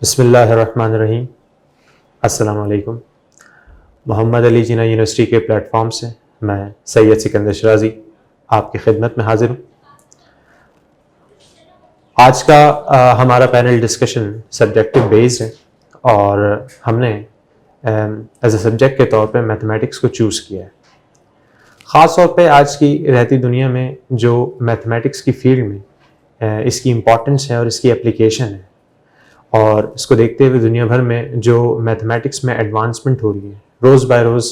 बिस्मिल्लाहिर्रहमानिर्रहीम। अस्सलाम वालेकुम। मोहम्मद अली जिन्ना यूनिवर्सिटी के प्लेटफॉर्म से मैं सैयद सिकंदर शराजी आपकी खिदमत में हाजिर हूँ। आज का हमारा पैनल डिस्कशन सब्जेक्टिव बेस्ड है और हमने एज ए सब्जेक्ट के तौर पे मैथमेटिक्स को चूज़ किया है। ख़ास तौर पे आज की रहती दुनिया में जो मैथमेटिक्स की फील्ड में इसकी इम्पोर्टेंस है और इसकी एप्लीकेशन है, और इसको देखते हुए दुनिया भर में जो मैथमेटिक्स में एडवांसमेंट हो रही है, रोज़ बाय रोज़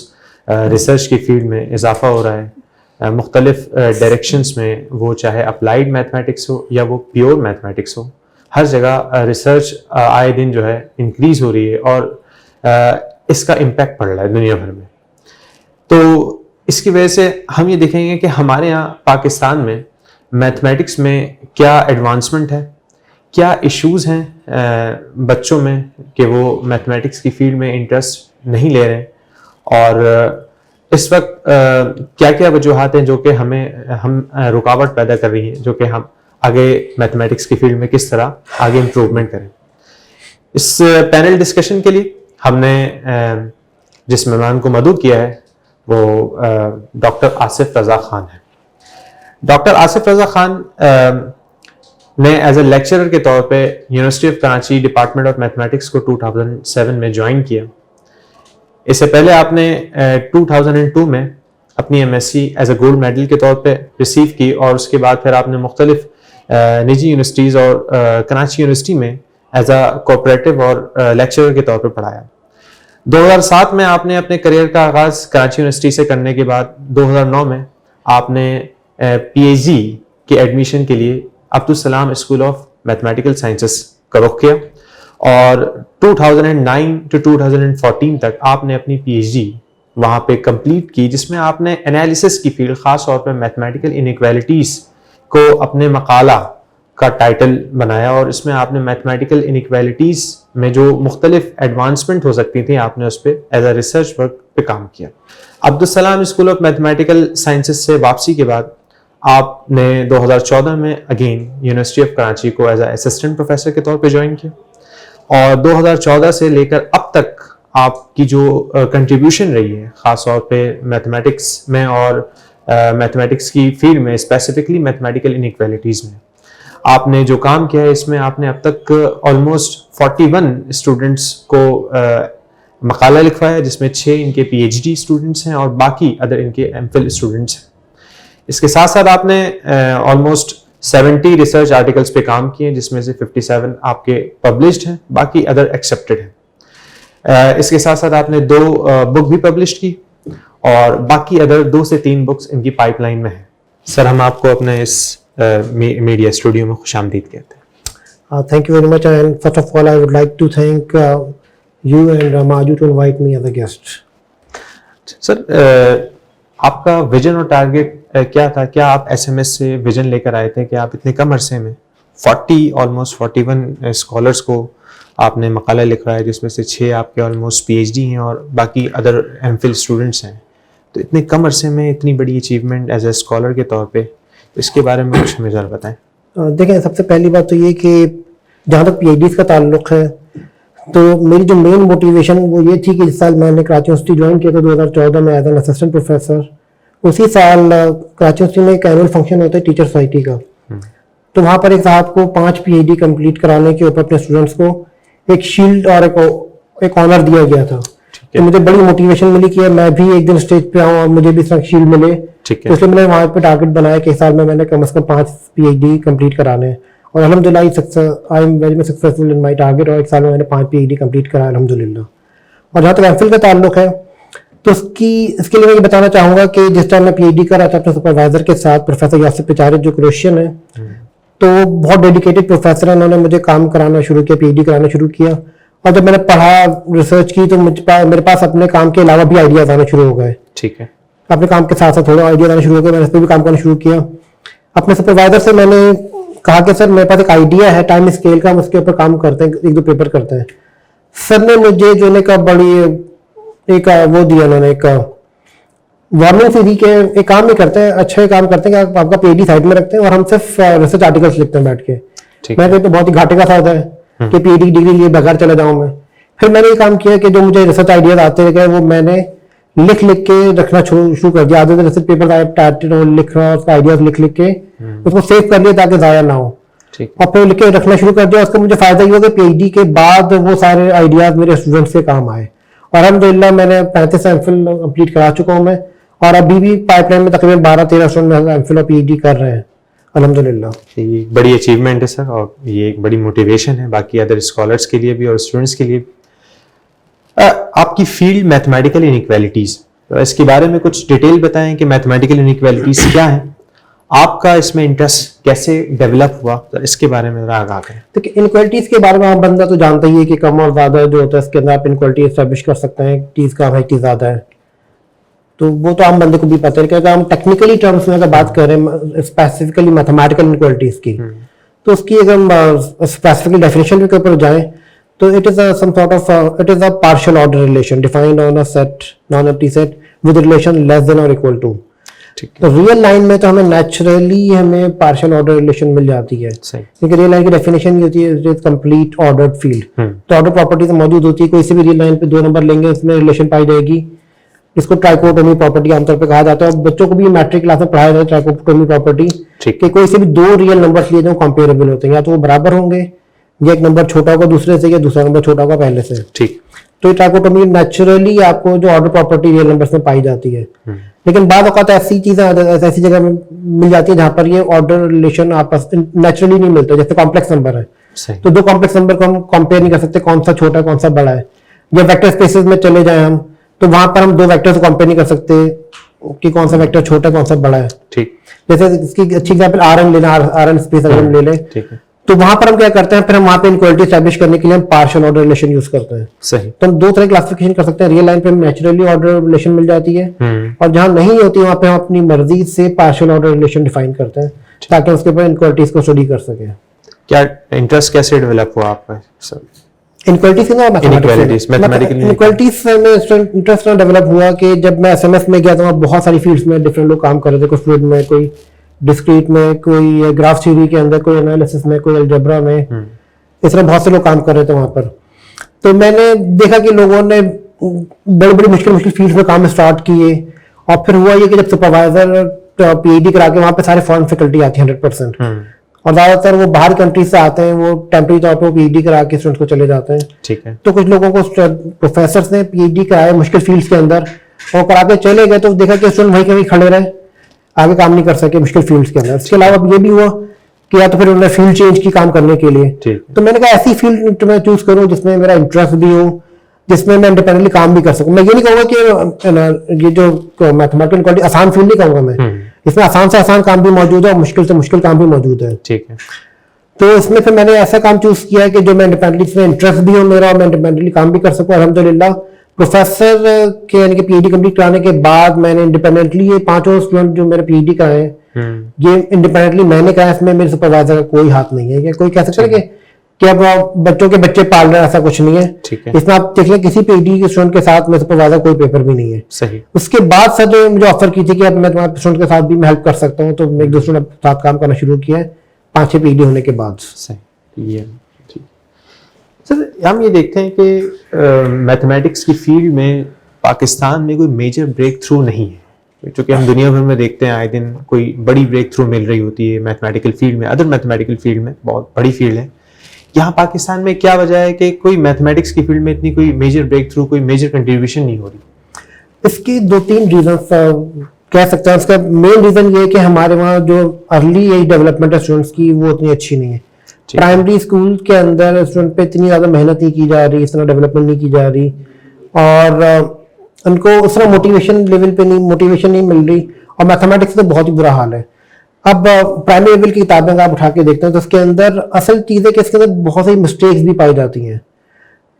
रिसर्च की फील्ड में इजाफा हो रहा है मुख्तलिफ डायरेक्शंस में, वो चाहे अप्लाइड मैथमेटिक्स हो या वो प्योर मैथमेटिक्स हो, हर जगह रिसर्च आए दिन जो है इंक्रीज़ हो रही है और इसका इम्पैक्ट पड़ रहा है दुनिया भर में। तो इसकी वजह से हम ये देखेंगे कि हमारे यहाँ पाकिस्तान में मैथमेटिक्स में क्या एडवांसमेंट है, क्या इश्यूज़ हैं बच्चों में कि वो मैथमेटिक्स की फील्ड में इंटरेस्ट नहीं ले रहे हैं, और इस वक्त क्या क्या वजूहात हैं जो कि हम रुकावट पैदा कर रही हैं, जो कि हम आगे मैथमेटिक्स की फील्ड में किस तरह आगे इम्प्रूवमेंट करें। इस पैनल डिस्कशन के लिए हमने जिस मेहमान को मदऊ किया है वो डॉक्टर आसिफ रज़ा ख़ान है। डॉक्टर आसिफ रज़ा ख़ान ने एज ए लेक्चरर के तौर पे university of Karachi department of mathematics को 2007 में ज्वाइन किया। इससे पहले आपने 2002 में अपनी MSc as a gold medal के तौर पे रिसीव की, और उसके बाद फिर आपने मुख्तलिफ निजी यूनिवर्सिटीज़ और कराची यूनिवर्सिटी में एज ए कोऑपरेटिव और लेक्चरर के तौर पे पढ़ाया। 2007 में आपने अपने करियर का आगाज़ कराची यूनिवर्सिटी से करने के बाद 2009 में आपने पीएचडी के एडमिशन के लिए Abdul Salam school of mathematical sciences का रुख किया, और 2009 टू 2014 तक आपने अपनी पीएचडी वहाँ पे कंप्लीट की, जिसमें आपने एनालिसिस की फील्ड, ख़ास तौर पे मैथमेटिकल इनइक्वालिटीज़ को अपने मकाला का टाइटल बनाया, और इसमें आपने मैथमेटिकल इनइक्वालिटीज़ में जो मुख्तलिफ एडवांसमेंट हो सकती थी आपने उस पर एज अ रिसर्च वर्क पे काम किया। Abdul Salam school of mathematical sciences से वापसी के बाद आपने 2014 में अगेन यूनिवर्सिटी ऑफ कराची को एज असिस्टेंट प्रोफेसर के तौर पे ज्वाइन किया, और 2014 से लेकर अब तक आपकी जो कंट्रीब्यूशन रही है ख़ास तौर पे मैथमेटिक्स में और मैथमेटिक्स की फील्ड में, स्पेसिफिकली मैथमेटिकल इनइक्वालिटीज़ में आपने जो काम किया है, इसमें आपने अब तक ऑलमोस्ट 41 स्टूडेंट्स को मकाला लिखवाया, जिसमें 6 इनके पीएचडी स्टूडेंट्स हैं और बाकी अदर इनके एमफिल स्टूडेंट्स हैं। इसके साथ साथ आपने ऑलमोस्ट 70 रिसर्च आर्टिकल्स पे काम किए, जिसमें से 57 आपके पब्लिश्ड हैं, बाकी अदर एक्सेप्टेड हैं। इसके साथ साथ आपने 2 बुक भी पब्लिश की, और बाकी अदर 2 से 3 बुक्स इनकी पाइपलाइन में हैं। सर, हम आपको अपने इस मीडिया स्टूडियो में खुशामदीद कहते हैं। Thank you very much, and first of all I would like to thank you and Maju to invite me as a guest. Sir, आपका विजन और टारगेट क्या था? क्या आप एसएमएस से विजन लेकर आए थे कि आप इतने कम अरसे में ऑलमोस्ट 41 स्कॉलर्स को आपने मकाला लिखवाया, जिसमें से 6 आपके ऑलमोस्ट पीएचडी हैं और बाकी अदर एमफिल स्टूडेंट्स हैं, तो इतने कम अरसे में इतनी बड़ी अचीवमेंट एज ए स्कॉलर के तौर पे, तो इसके बारे में कुछ हमें ज़रा बताएं। देखें, सबसे पहली बात तो ये कि जहाँ तक पीएचडी का ताल्लुक़ है, तो मेरी जो मेन मोटिवेशन वो ये थी कि इस साल मैंने कराची यूनिवर्सिटी ज्वाइन किया था 2014 में एज एन असिस्टेंट प्रोफेसर। उसी साल कराची यूनिवर्सिटी में एक एनुअल फंक्शन होता है टीचर सोसाइटी का, तो वहाँ पर एक साहब को 5 पीएचडी कंप्लीट कराने के ऊपर अपने स्टूडेंट्स को एक शील्ड और एक ऑनर दिया गया था। तो मुझे बड़ी मोटिवेशन मिली कि मैं भी एक दिन स्टेज पे आऊँ और मुझे भी शील्ड मिले। तो इसलिए मैंने वहाँ पे टारगेट बनाया कि इस साल में मैंने कम से कम 5 पीएचडी कंप्लीट कराने हैं, और अल्हम्दुलिल्लाह I am very much successful in my target, और एक साल में मैंने 5 पीएचडी कंप्लीट कराया अल्हम्दुलिल्लाह। और जहाँ तक एमफिल का ताल्लुक है, तो इसके लिए मैं ये बताना चाहूँगा कि जिस टाइम मैं पीएचडी कर रहा था अपने सुपरवाइजर के साथ, प्रोफेसर यासिर पिचारे जो क्रोशियन है, तो बहुत डेडिकेटेड प्रोफेसर है, उन्होंने मुझे काम कराना शुरू किया, पीएचडी कराना शुरू किया। और जब मैंने पढ़ा, रिसर्च की, तो मेरे पास अपने काम के अलावा भी आइडियाज आने शुरू हो गए। ठीक है, अपने काम के साथ साथ थोड़ा आइडियाज आने शुरू हो गए, मैंने इस पर भी काम करना शुरू किया। अपने सुपरवाइजर से मैंने कहा कि सर मेरे पास एक आइडिया है टाइम स्केल का, हम उसके ऊपर काम करते हैं, 1-2 पेपर करते हैं। सर ने मुझे जो है बड़ी एक वो दिया, उन्होंने एक वार्निंग सी दी कि एक काम नहीं करते हैं, अच्छा काम करते हैं कि आपका पीएचडी साइड में रखते हैं और हम सिर्फ रिसर्च आर्टिकल्स लिखते हैं बैठ के। मैं कहता तो बहुत ही घाटे का सौदा है। कि पीएचडी की डिग्री लिए बगैर चला जाऊं मैं। फिर मैंने ये काम किया कि जो मुझे रिसर्च आइडियाज आते गए वो मैंने लिख लिख के रखना शुरू कर दिया। आधे रिसर्च पेपर लिख रहा, उसका आइडियाज लिख लिख के उसको सेव कर लिया ताकि जाया ना हो, और फिर लिख के रखना शुरू कर दिया। उसका मुझे फायदा ये हुआ कि पीएचडी के बाद वो सारे आइडियाज मेरे स्टूडेंट्स के काम आए, और अल्हम्दुलिल्लाह मैंने 35 एमफिल कंप्लीट करा चुका हूँ मैं, और अभी भी पाइपलाइन में तकरीबन 12-13 स्टूडेंट एमफिल और पीएचडी कर रहे हैं अल्हम्दुलिल्लाह। ये एक बड़ी अचीवमेंट है सर, और ये एक बड़ी मोटिवेशन है बाकी अदर स्कॉलर्स के लिए भी और स्टूडेंट्स के लिए भी। आपकी फील्ड मैथमेटिकल इनइक्वालिटीज, तो इसके बारे में कुछ डिटेल बताएं कि मैथमेटिकल इनइक्वालिटीज क्या है, आपका इसमें इंटरेस्ट कैसे डेवलप हुआ, तो इसके बारे में जरा आगाह करें। तो इनइक्वालिटीज के बारे में आम बंदा तो जानता ही है कि कम और ज्यादा जो होता है इसके अंदर आप इनइक्वालिटी एस्टैब्लिश कर सकते हैं, चीज कम है चीज ज्यादा है, तो वो तो आम बंदे को भी पता है। क्योंकि हम टेक्निकली टर्म्स में अगर बात करें स्पेसिफिकली मैथमेटिकल इनइक्वालिटीज की, तो उसकी अगर हम स्पेसिफिकली डेफिनेशन के ऊपर जाएं तो it is some sort of it is a partial order relation defined on a set non empty set with relation less than और इक्वल टू। तो रियल लाइन में तो हमें नेचुरली हमें पार्शियल ऑर्डर रिलेशन मिल जाती है, क्योंकि रियल लाइन की डेफिनेशन ये होती है it is complete ordered field. तो ऑर्डर प्रॉपर्टीज मौजूद होती है, कोई सी भी रियल लाइन पे 2 नंबर लेंगे इसमें रिलेशन पाई जाएगी, इसको ट्राइकोटोमी प्रॉपर्टी आमतौर पर कहा जाता है। बच्चों को भी मैट्रिक क्लास में पढ़ाया जाता है ट्राइकोटोमी प्रॉपर्टी, कि कोई से भी 2 रियल नंबर लिए जो कंपेरेबल होते हैं, या तो वो बराबर होंगे या एक नंबर छोटा होगा दूसरे से, या दूसरा नंबर छोटा होगा पहले से। ठीक, तो ये ट्राइकोटोमी नेचुरली आपको जो ऑर्डर प्रॉपर्टी रियल नंबर्स में पाई जाती है। लेकिन बाद औक़ात ऐसी चीजें ऐसी जगह में मिल जाती है जहां पर ये ऑर्डर रिलेशन आपस नेचुरली नहीं मिलता, जैसे कॉम्प्लेक्स नंबर है तो 2 कॉम्प्लेक्स नंबर को हम कंपेयर नहीं कर सकते कौन सा छोटा है कौन सा बड़ा है। या वेक्टर स्पेसेस में चले जाए हम, तो वहां पर हम 2 वेक्टर्स को कंपेयर नहीं कर सकते कि कौन सा वेक्टर छोटा है कौन सा बड़ा है। ठीक, जैसे इसकी अच्छी एग्जांपल आरएन लेना, आरएन स्पेस अगर हम ले लें, ठीक है, तो वहां पर हम क्या करते हैं, फिर हम वहां पे इनइक्वालिटी एस्टैब्लिश करने के लिए हम पार्शियल ऑर्डर रिलेशन यूज करते हैं। सही, तो हम 2 तरह क्लासिफिकेशन कर सकते हैं। रियल लाइन पे हम नेचुरली ऑर्डर रिलेशन मिल जाती है, और जहां नहीं होती वहां पे हम अपनी मर्जी से पार्शियल ऑर्डर रिलेशन डिफाइन करते हैं ताकि उसके ऊपर इनइक्वालिटीज को स्टडी कर सके। क्या इंटरेस्ट कैसे डेवलप हुआ आपका सर इनइक्वालिटीज के ना मैथमेटिकल इनइक्वालिटीज में? इंटरेस्ट डेवलप हुआ कि जब मैं एसएमएस में गया तो बहुत सारी फील्ड्स में डिफरेंट लोग काम कर रहे थे, कुछ फील्ड में, कोई डिस्क्रीट में, कोई ग्राफ थ्योरी के अंदर, कोई एनालिसिस में, कोई अलजेब्रा में, इस तरह बहुत से लोग काम कर रहे थे वहां पर। तो मैंने देखा कि लोगों ने बड़ी बड़ी मुश्किल फील्ड में काम स्टार्ट किए, और फिर हुआ ये कि जब सुपरवाइजर पीएचडी करा के वहां पे सारे फॉरेन फैकल्टी आती है 100%, और ज्यादातर वो बाहर कंट्रीज से आते हैं, वो टेम्परेरी तौर पर पीएचडी करा के स्टूडेंट्स को चले जाते हैं। ठीक है, तो कुछ लोगों को प्रोफेसर ने पीएचडी कराया मुश्किल फील्ड्स के अंदर, और करा के चले गए, तो देखा कि स्टूडेंट वहीं के वहीं खड़े रहे, आगे काम नहीं कर सके मुश्किल फील्ड्स के अंदर। इसके अलावा ये भी हुआ कि या तो फिर उन्होंने फील्ड चेंज की काम करने के लिए, तो मैंने कहा ऐसी फील्ड मैं चूज करूं जिसमें मेरा इंटरेस्ट भी हो, जिसमें मैं इंडिपेंडेंटली काम भी कर सकूं। मैं ये नहीं कहूंगा कि ये जो मैथमेटिकल इनइक्वालिटी आसान फील्ड नहीं कहूंगा मैं, इसमें आसान से आसान काम भी मौजूद है और मुश्किल से मुश्किल काम भी मौजूद है। ठीक है, तो इसमें फिर मैंने ऐसा काम चूज किया है कि जो मैं इंडिपेंडेंटली इसमें इंटरेस्ट भी हो मेरा, और मैं इंडिपेंडेंटली काम भी कर सकूं। अल्हम्दुलिल्लाह प्रोफेसर के यानी कि पीएचडी कंप्लीट कराने के बाद मैंने इंडिपेंडेंटली ये 5 स्टूडेंट जो मेरे पीएचडी का है ये इंडिपेंडेंटली मैंने कहा, इसमें मेरे सुपरवाइजर का कोई हाथ नहीं है। कोई कह सकता है कि अब बच्चों के बच्चे पाल रहे हैं, ऐसा कुछ नहीं है। इसमें आप देख लें किसी पीएचडी के स्टूडेंट के साथ में सुपरवाइजर कोई पेपर भी नहीं है। सही, उसके बाद सर ने मुझे ऑफर की थी कि अब मैं तुम्हारे स्टूडेंट के साथ भी मैं हेल्प कर सकता हूँ, तो मैं 1-2 स्टूडेंट के साथ काम करना शुरू किया है 5-6 पीएचडी होने के बाद। सही, ये सर हम ये देखते हैं कि मैथमेटिक्स की फील्ड में पाकिस्तान में कोई मेजर ब्रेक थ्रू नहीं है, क्योंकि हम दुनिया भर में देखते हैं आए दिन कोई बड़ी ब्रेक थ्रू मिल रही होती है मैथमेटिकल फील्ड में, अदर मैथमेटिकल फील्ड में बहुत बड़ी फील्ड है। यहाँ पाकिस्तान में क्या वजह है कि कोई मैथमेटिक्स की फील्ड में इतनी कोई मेजर ब्रेक थ्रू, कोई मेजर कंट्रीब्यूशन नहीं हो रही? इसकी 2-3 रीजन कह सकते हैं। इसका मेन रीजन ये है कि हमारे वहाँ जो अर्ली एज डेवलपमेंट है स्टूडेंट्स की वो उतनी अच्छी नहीं है। प्राइमरी स्कूल के अंदर स्टूडेंट पे इतनी ज्यादा मेहनत नहीं की जा रही, इस तरह डेवलपमेंट नहीं की जा रही, और उनको उस तरह मोटिवेशन लेवल पे मोटिवेशन नहीं मिल रही, और मैथमेटिक्स तो बहुत ही बुरा हाल है। अब प्राइमरी लेवल की किताबें आप उठा के देखते हैं तो उसके अंदर असल चीज है कि इसके अंदर बहुत सारी मिस्टेक्स भी पाई जाती हैं।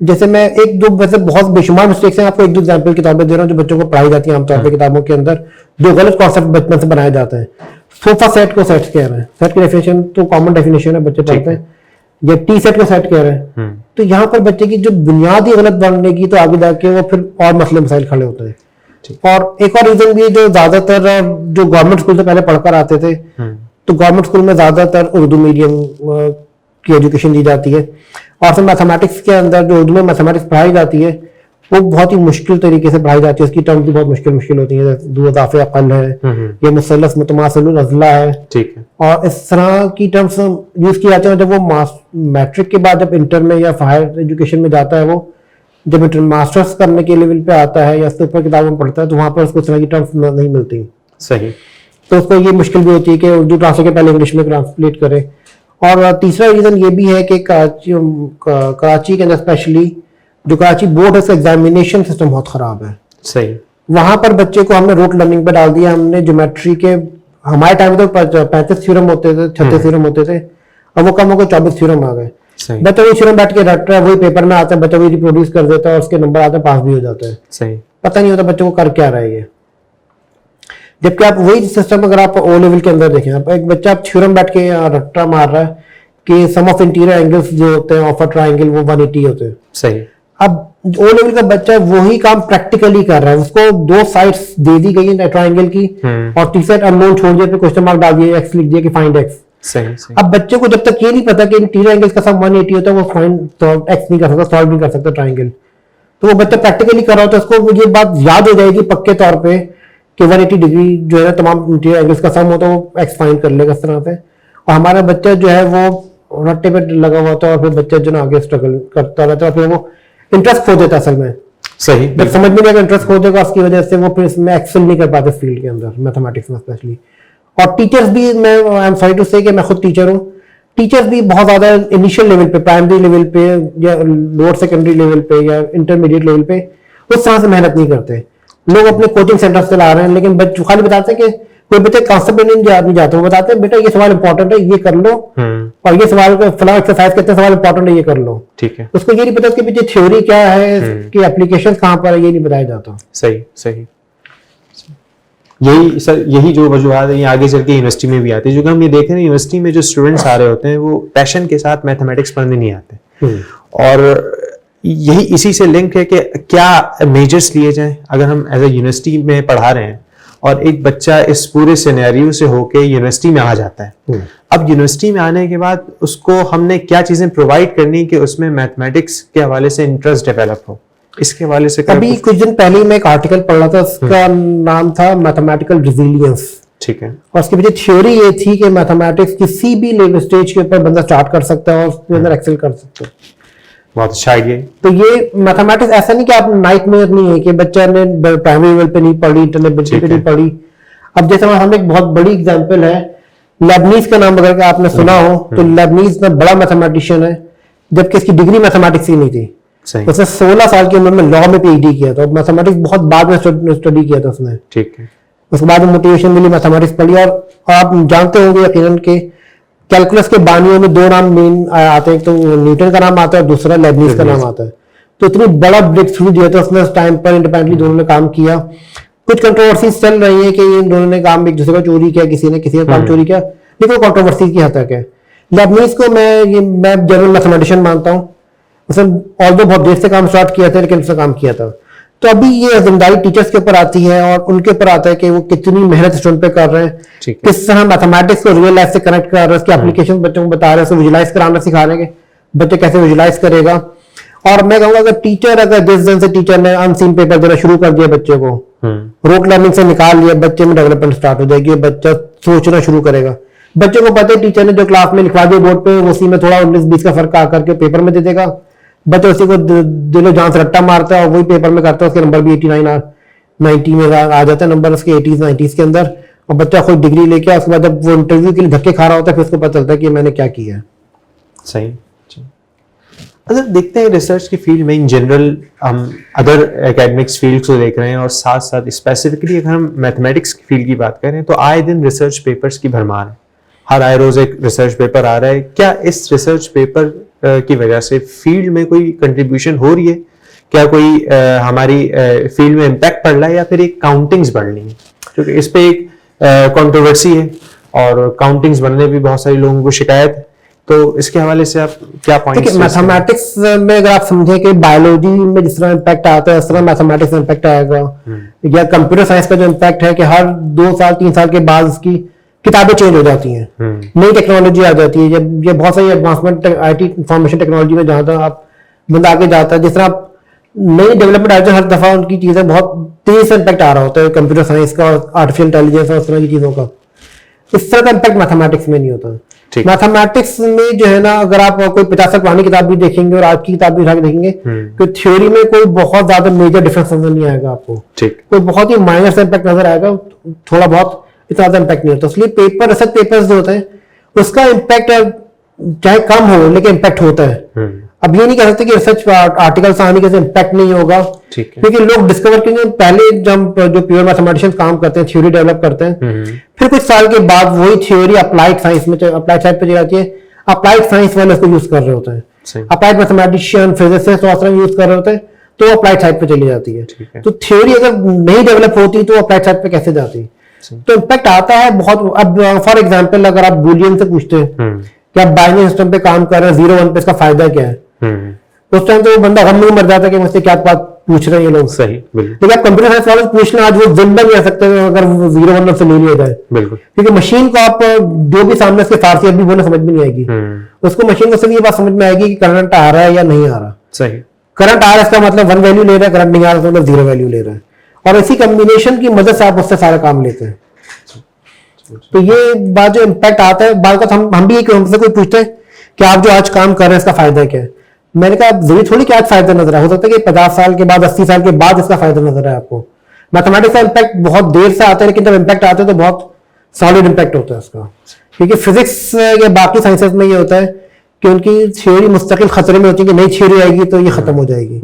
जैसे मैं 1-2 वैसे बहुत बेशुमार मिस्टेक्स हैं, आपको 1-2 एग्जाम्पल किताबें दे रहा हूँ जो बच्चों को पढ़ाई जाती है आमतौर पर किताबों के अंदर, जो गलत कॉन्सेप्ट बचपन से बनाए जाते हैं। सोफा सेट को सेट कह रहे हैं, सेट की डेफिनेशन तो कॉमन डेफिनेशन है, बच्चे पढ़ते हैं। या टी सेट को सेट कह रहे हैं, तो यहाँ पर बच्चे की जो बुनियाद ही गलत बनने तो आगे जाके वो फिर और मसले मसाइल खड़े होते हैं। और एक और रीजन भी है, जो ज्यादातर जो गवर्नमेंट स्कूल से पहले पढ़कर आते थे, तो गवर्नमेंट स्कूल में ज्यादातर उर्दू मीडियम की एजुकेशन दी जाती है, और फिर मैथमेटिक्स के अंदर जो उर्दू में मैथमेटिक्स पढ़ाई जाती है वो बहुत ही मुश्किल तरीके से पढ़ाई जाती है, उसकी टर्म्स भी बहुत मुश्किल होती है, दो इजाफे अकल है, ये मुसल्लस मुतमासिल अज़ला है, ठीक है, और इस तरह की टर्म्स यूज की जाती है। जब वो मैट्रिक के बाद जब इंटर में या हायर एजुकेशन में जाता है, वो जब मास्टर्स करने के लेवल पे आता है या उसके ऊपर किताबें पढ़ता है, तो वहां पर उसको इस तरह की टर्म्स नहीं मिलती। सही। तो उसको ये मुश्किल भी होती है कि उर्दू ट्रांसलेट के पहले इंग्लिश में ट्रांसलेट करे। और तीसरा रीजन ये भी है कि कराची के अंदर स्पेशली जो कराची बोर्ड है उसका एग्जामिनेशन सिस्टम बहुत खराब है। सही। वहां पर बच्चे को हमने रोट लर्निंग पे डाल दिया, हमने ज्योमेट्री के हमारे टाइम में तो 35 थ्योरम होते थे, 36 थ्योरम होते थे, अब वो कम होकर 24 थ्योरम आ गए। बच्चा वही थ्योरम बैठ के रट रहा है, वही पेपर में आता है, बच्चा वही रिप्रोड्यूस कर देता है और उसके नंबर आते हैं, पास भी हो जाता है। सही। पता नहीं होता बच्चों को कर क्या रहा है ये। जबकि आप वही सिस्टम अगर आप ओ लेवल के अंदर देखें, आप एक बच्चा आप थ्योरम बैठ के रट्टा मार रहा है कि सम ऑफ इंटीरियर एंगल्स जो होते हैं ऑफ अ ट्रायंगल वो 180 होते हैं। सही। अब ओ लेवल का बच्चा वही काम प्रैक्टिकली कर रहा है, उसको दो साइड्स दे दी गई है ट्रायंगल की और तीसरा अननोन छोड़ दिया, फिर क्वेश्चन मार्क डाल दिया, एक्स लिख दिया कि फाइंड एक्स। सही, सही। अब बच्चे को जब तक ये नहीं पता कि इंटीरियर एंगल्स का सम 180 होता है, वो फाइंड एक्स नहीं कर सकता, सॉल्व नहीं कर सकता ट्रायंगल। तो वो बच्चा प्रैक्टिकली कर रहा होता है, उसको ये बात याद हो जाएगी पक्के तौर पे कि 180 डिग्री जो है तमाम इंटीरियर एंगल्स का सम होता है, वो एक्स फाइंड कर लेगा इस तरह से। और हमारा बच्चा जो है वो रट्टे पे लगा हुआ था और फिर बच्चा जो ना आगे स्ट्रगल करता रहता है, फिर वो इंटरेस्ट खो देता असल में। सही। जब समझ में नहीं आएगा इंटरेस्ट खो देगा, उसकी वजह से वो फिर इसमें एक्सेल नहीं कर पाते फील्ड के अंदर, मैथमेटिक्स में स्पेशली। और टीचर्स भी, मैं आई एम सॉरी टू से कि मैं खुद टीचर हूँ, टीचर्स भी बहुत ज्यादा इनिशियल लेवल पे, प्राइमरी लेवल पे या लोअर सेकेंडरी लेवल पे या इंटरमीडिएट लेवल पे उस तरह से मेहनत नहीं करते। लोग अपने कोचिंग सेंटर चला रहे हैं, लेकिन बच्चे खाली बताते हैं कि कोई बच्चे कॉन्सेप्ट नहीं जाते, वो बताते हैं बेटा ये सवाल इंपॉर्टेंट है, ये कर लो, और ये सवाल फला एक्सरसाइज कितने सवाल इंपॉर्टेंट है, ये कर लो। ठीक है। उसको ये नहीं पता उसके पीछे थ्योरी क्या है, इसकी एप्लीकेशन कहाँ पर है, ये नहीं बताया जाता। सही, सही। यही सर, यही जो वजूहत है ये आगे चल के यूनिवर्सिटी में भी आती है। जो कि हम ये देख रहे हैं यूनिवर्सिटी में जो स्टूडेंट्स आ रहे होते हैं वो पैशन के साथ मैथमेटिक्स पढ़ने नहीं आते, और यही इसी से लिंक है कि क्या मेजर्स लिए जाएं अगर हम एज ए यूनिवर्सिटी में पढ़ा रहे हैं और एक बच्चा इस पूरे सिनेरियो से होके यूनिवर्सिटी में आ जाता है। अब यूनिवर्सिटी में आने के बाद उसको हमने क्या चीजें प्रोवाइड करनी कि उसमें मैथमेटिक्स के हवाले से इंटरेस्ट डेवलप हो, इसके हवाले से अभी कुछ दिन पहले मैं एक आर्टिकल पढ़ रहा था, उसका नाम था मैथमेटिकल रेजिलियंस। ठीक है। और उसके पीछे थ्योरी ये थी कि मैथमेटिक्स किसी भी लेवल स्टेज के ऊपर बंदा स्टार्ट कर सकता है और उसके अंदर एक्सेल कर सकता है। बहुत अच्छा आइडिया। तो ये मैथमेटिक्स ऐसा नहीं कि आप नाइटमेयर नहीं है कि बच्चा ने प्राइमरी लेवल पे नहीं पढ़ी, इंटरमीडिएट पे नहीं पढ़ी। अब जैसे हम एक बहुत बड़ी एग्जांपल है, लेबनीज का नाम अगर आपने सुना हो तो लेबनीज में बड़ा मैथमेटिशियन है, जबकि इसकी डिग्री मैथमेटिक्स ही नहीं थी। उसने 16 साल की उम्र में लॉ में पीएचडी किया था, मैथमेटिक्स बहुत बाद में स्टडी किया था उसने। ठीक है। उसके बाद मोटिवेशन मिली, मैथमेटिक्स पढ़ी। और आप जानते होंगे यकीनन के कैलकुलस के बानियों में दो नाम मेन आते हैं, तो न्यूटन का नाम आता है और दूसरा लेबनीज का नाम आता है। तो इतनी बड़ा ब्रेक थ्रू दिया था उसने उस टाइम पर, इंडिपेंडेंटली दोनों ने काम किया। कुछ कंट्रोवर्सीज चल रही है कि इन दोनों ने काम एक दूसरे का चोरी किया, किसी ने किसी का काम चोरी किया, लेकिन कंट्रोवर्सी की हद तक है। लेबनीज को मैं जनरल मैथमेटिशियन मानता हूँ, उसने ऑल्दो बहुत देर से काम स्टार्ट किया था लेकिन उसने काम किया था। तो अभी ये जिम्मेदारी टीचर्स के ऊपर आती है और उनके ऊपर आता है कि वो कितनी मेहनत स्टूडेंट पे कर रहे हैं, किस तरह मैथमेटिक्स को रियल लाइफ से कनेक्ट कर रहे हैं, उसकी एप्लीकेशन बच्चों को बता रहे हैं, उसको विजुलाइज कराना सिखा रहे हैं, बच्चे कैसे विजुलाइज करेगा। और मैं कहूँगा अगर टीचर, अगर जिस दिन से टीचर ने अनसीन पेपर देना शुरू कर दिया बच्चे को, रोट लर्निंग से निकाल लिया, बच्चे में डेवलपमेंट स्टार्ट हो जाएगी, बच्चा सोचना शुरू करेगा। बच्चे को पता है टीचर ने जो क्लास में लिखवा दिया बोर्ड पे, उसी में थोड़ा 19-20 का फर्क आकर के पेपर में दे देगा, बच्चा उसी को दिलो जान से रट्टा मारता है और वही पेपर में करता है, उसके नंबर भी 89 और 90 में आ जाता है, नंबर उसके 80s 90s के अंदर, और बच्चा खुद डिग्री लेके उसके बाद जब वो इंटरव्यू के लिए धक्के खा रहा होता है फिर उसको पता चलता है कि मैंने क्या किया है। सही। अगर देखते हैं रिसर्च की फील्ड में इन जनरल हम अदर एकेडमिक्स फील्ड्स को देख रहे हैं और साथ साथ स्पेसिफिकली अगर हम मैथमेटिक्स की फील्ड की बात करें तो आए दिन रिसर्च पेपर्स की भरमार है, हर आए रोज एक रिसर्च पेपर आ रहा है। क्या इस रिसर्च पेपर की वजह से फील्ड में कोई कंट्रीब्यूशन हो रही है, क्या कोई हमारी फील्ड में इम्पैक्ट पड़ रहा है, या फिर एक काउंटिंग्स बढ़ रही है? क्योंकि इस पे एक कंट्रोवर्सी है और काउंटिंग्स बढ़ने भी बहुत सारे लोगों को शिकायत है, तो इसके हवाले से आप क्या पॉइंट? मैथमेटिक्स में अगर आप समझे कि बायोलॉजी में जिस तरह इम्पैक्ट आता है उस तरह मैथमेटिक्स में इम्पैक्ट आएगा, या कंप्यूटर साइंस का जो इम्पैक्ट है कि हर 2 साल 3 साल के बाद उसकी किताबें चेंज हो जाती हैं, नई टेक्नोलॉजी आ जाती है। जब ये बहुत सारी एडवांसमेंट आईटी इंफॉर्मेशन टेक्नोलॉजी में जहाँ तक आप बंदा आगे जाता है, जिस तरह आप नई डेवलपमेंट आती है, हर दफा उनकी चीजें बहुत तेजी से इम्पैक्ट आ रहा होता है, कंप्यूटर साइंस का, आर्टिफिशियल इंटेलिजेंस और उस तरह की चीजों का। इस तरह का इम्पैक्ट मैथमेटिक्स में नहीं होता। मैथमेटिक्स में जो है ना, अगर आप कोई 50 साल पुरानी किताब भी देखेंगे और आज की किताब भी उठा के देखेंगे, तो थ्योरी में कोई बहुत ज्यादा मेजर डिफरेंस नजर नहीं आएगा आपको। कोई बहुत ही माइनर सा इम्पैक्ट नजर आएगा, थोड़ा बहुत, इतना ज्यादा इम्पैक्ट नहीं होता। इसलिए पेपर, रिसर्च पेपर्स जो होते हैं, उसका इम्पैक्ट चाहे कम हो लेकिन इम्पैक्ट होता है। अब ये नहीं कह सकते कि रिसर्च आर्टिकल्स आने के इम्पैक्ट नहीं होगा, क्योंकि लोग डिस्कवर करेंगे पहले, जब जो प्योर मैथमेटिशियन काम करते हैं, थ्योरी डेवलप करते हैं, फिर कुछ साल के बाद वही थ्योरी अप्लाइड साइंस में, अप्लाइड साइड पे चली जाती है, अप्लाइड साइंस वाले उसको यूज कर रहे होते हैं, अप्लाइड मैथमेटिशियन, फिजिसिस्ट यूज कर रहे होते हैं, तो अप्लाइड साइड पे चली जाती है। तो थ्योरी अगर नहीं डेवलप होती तो अप्लाइड साइड पे कैसे जाती? तो इम्पैक्ट आता है बहुत। अब फॉर एग्जाम्पल, अगर आप बूलियन से पूछते हैं कि आप बाइनरी सिस्टम पे काम कर रहे हैं, 0-1 पे, इसका फायदा क्या है, उस टाइम तो वो बंदा गम में मर जाता है कि मुझसे क्या बात पूछ रहे हैं ये लोग। सही, लेकिन आप कंप्यूटर साइंस वाले पूछ लें, आज वो जिंदा नहीं आ सकते अगर 0-1 से ले लिया जाए, क्योंकि मशीन को आप जो भी सामने उसके फारसी अभी बोले समझ में नहीं आएगी, उसको मशीन को सिर्फ ये बात समझ में आएगी कि करंट आ रहा है या नहीं आ रहा। सही, करंट आ रहा है इसका मतलब 1 वैल्यू ले रहा है, करंट नहीं आ रहा मतलब 0 वैल्यू ले रहा है, और इसी कॉम्बिनेशन की मदद से आप उससे सारा काम लेते हैं। तो ये बात जो इम्पैक्ट आता है, बात का हम भी हमसे कोई पूछते हैं कि आप जो आज काम कर रहे हैं इसका फायदा क्या है, मैंने कहा जरूरी थोड़ी कि आज फायदा नजर आए, हो सकता है कि 50 साल के बाद, 80 साल के बाद इसका फायदा नजर आए आपको। मैथमेटिक्स का इम्पैक्ट बहुत देर से आता है, लेकिन जब इम्पैक्ट आता है तो बहुत सॉलिड इम्पैक्ट होता है उसका, क्योंकि फिजिक्स या बाकी साइंसेस में ये होता है कि उनकी थ्योरी मुस्तकिल खतरे में होती है कि नई थ्योरी आएगी तो ये खत्म हो जाएगी।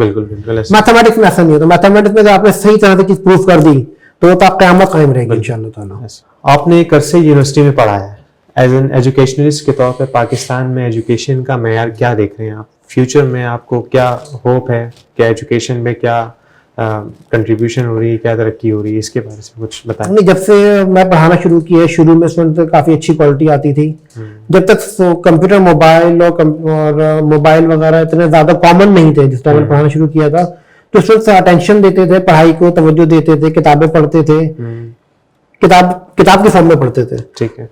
मैथमेटिक्स में ऐसा नहीं होता। मैथमेटिक्स में अगर आपने सही तरह से चीज प्रूफ कर दी तो आप क़यामत कायम रहेगी इंशाअल्लाह ताला। आपने करसे यूनिवर्सिटी में पढ़ा है, एज एन एजुकेशनलिस्ट के तौर पर पाकिस्तान में एजुकेशन का मेयार क्या देख रहे हैं आप? फ्यूचर में आपको क्या होप है, क्या एजुकेशन में क्या कंट्रीब्यूशन हो रही है, क्या तरक्की हो रही है, इसके बारे में कुछ बताएं। नहीं, जब से मैं पढ़ाना शुरू किया, शुरू में उसमें तो काफी अच्छी क्वालिटी आती थी। जब तक कंप्यूटर, मोबाइल और मोबाइल वगैरह इतने ज्यादा कॉमन नहीं थे, जिस टाइम पढ़ाना शुरू किया था, तो स्टूडेंट्स अटेंशन देते थे, पढ़ाई को तवज्जो देते थे, किताबें पढ़ते थे, किताब के फॉर्म में पढ़ते थे। ठीक है।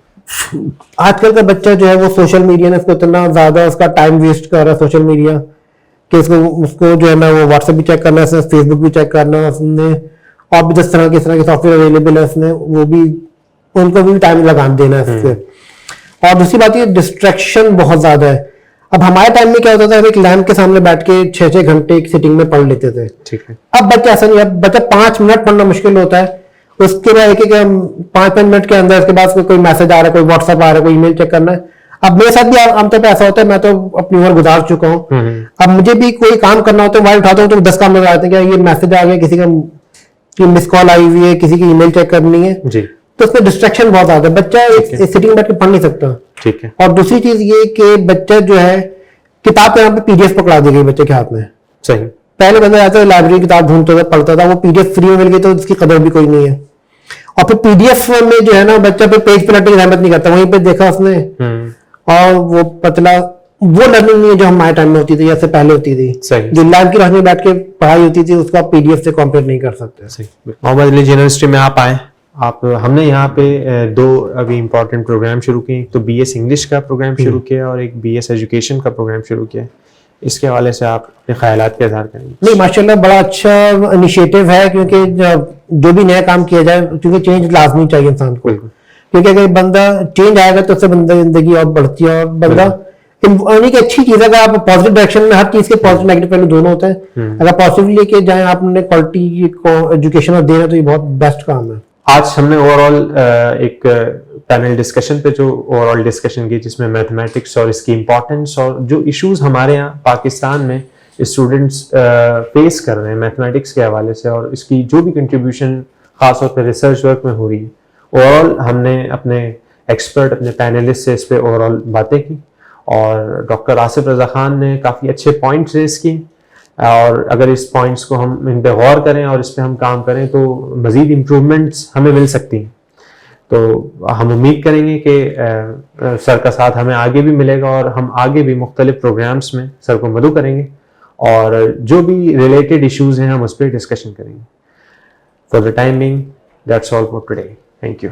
आजकल का बच्चा जो है वो सोशल मीडिया ने उसको इतना ज्यादा उसका टाइम वेस्ट कर रहा है सोशल मीडिया, कि उसको जो है ना वो व्हाट्सएप भी चेक करना है, फेसबुक भी चेक करना है उसने, और भी 10 तरह के सॉफ्टवेयर अवेलेबल है उसने, वो भी उनको भी टाइम लगा देना है इससे। और दूसरी बात ये डिस्ट्रैक्शन बहुत ज्यादा है। अब हमारे टाइम में क्या होता था, हम एक लैम्प के सामने बैठ के 6-6 घंटे एक सिटिंग में पढ़ लेते थे। ठीक है। अब बच्चा ऐसा नहीं है, बच्चा 5 मिनट पढ़ना मुश्किल होता है, उसके बाद एक 5-5 मिनट के अंदर उसके बाद कोई मैसेज आ रहा है, कोई व्हाट्सएप आ रहा है, कोई ईमेल चेक करना है। अब मेरे साथ भी आमतौर पर ऐसा होता है, मैं तो अपनी उम्र गुजार चुका हूँ, अब मुझे भी कोई काम करना होता है, मोबाइल उठाता हूँ तो 10 काम नजर आते हैं, क्या ये मैसेज आ गया, किसी का मिस कॉल आई हुई है, किसी की ईमेल चेक करनी है जी, तो उसमें डिस्ट्रैक्शन बहुत ज्यादा है। बच्चा एक सिटिंग में बैठ के पढ़ नहीं सकता। ठीक है। और दूसरी चीज ये कि बच्चा जो है, किताब के नाम पे पीडीएफ पकड़ा दी गई बच्चे के हाथ में। सही। पहले बंदा जाता था लाइब्रेरी किताब ढूंढता था, पढ़ता था, वो पीडीएफ फ्री में मिल गई तो उसकी कदर भी कोई नहीं है। और फिर पीडीएफ में जो है ना, बच्चा फिर पेज पलटने की हिम्मत नहीं करता, वहीं पे देखा उसने, और वो पतला, वो लर्निंग नहीं है जो हमारे टाइम में होती थी या से पहले होती थी। जो लैब की रोशनी में बैठ के पढ़ाई होती थी, उसको आप पीडीएफ से कंपेयर नहीं कर सकते। मोहम्मद अली यूनिवर्सिटी में आप आए, हमने यहाँ पे 2 अभी इम्पोर्टेंट प्रोग्राम शुरू किए, तो बीएस इंग्लिश का प्रोग्राम शुरू किया और एक बीएस एजुकेशन का प्रोग्राम शुरू किया। इसके हवाले से आप अपने ख्यालात का इज़हार करेंगे। नहीं, माशाल्लाह बड़ा अच्छा इनिशिएटिव है, क्योंकि जो भी नया काम किया जाए, क्योंकि चेंज लाजमी चाहिए इंसान को, क्योंकि अगर बंदा चेंज आएगा तो उससे बंदा जिंदगी और बढ़ती है, और बंदा एक अच्छी चीज है। अगर आप पॉजिटिव डायरेक्शन में, हर चीज के पॉजिटिव नेगेटिव पहलू दोनों होते हैं, अगर पॉजिटिव लेके जाए आपने क्वालिटी को एजुकेशन और देना, तो ये बहुत बेस्ट काम है। आज हमने ओवरऑल एक पैनल डिस्कशन पे जो ओवरऑल डिस्कशन की, जिसमें मैथमेटिक्स और इसकी इम्पोर्टेंस और जो इश्यूज हमारे यहाँ पाकिस्तान में स्टूडेंट्स फेस कर रहे हैं मैथमेटिक्स के हवाले से, और इसकी जो भी कंट्रीब्यूशन खासतौर पर रिसर्च वर्क में हो रही है, ओवरऑल हमने अपने एक्सपर्ट, अपने पैनलिस्ट से इस पर ओवरऑल बातें की, और डॉक्टर आसिफ रजा खान ने काफ़ी अच्छे पॉइंट्स रेस किए, और अगर इस पॉइंट्स को हम इन पे गौर करें और इस पे हम काम करें तो मज़ीद इम्प्रूवमेंट्स हमें मिल सकती हैं। तो हम उम्मीद करेंगे कि सर का साथ हमें आगे भी मिलेगा, और हम आगे भी मुख्तलिफ प्रोग्राम्स में सर को मदद करेंगे, और जो भी रिलेटेड इश्यूज़ हैं हम उस पर डिस्कशन करेंगे। For the time being that's all for today. Thank you.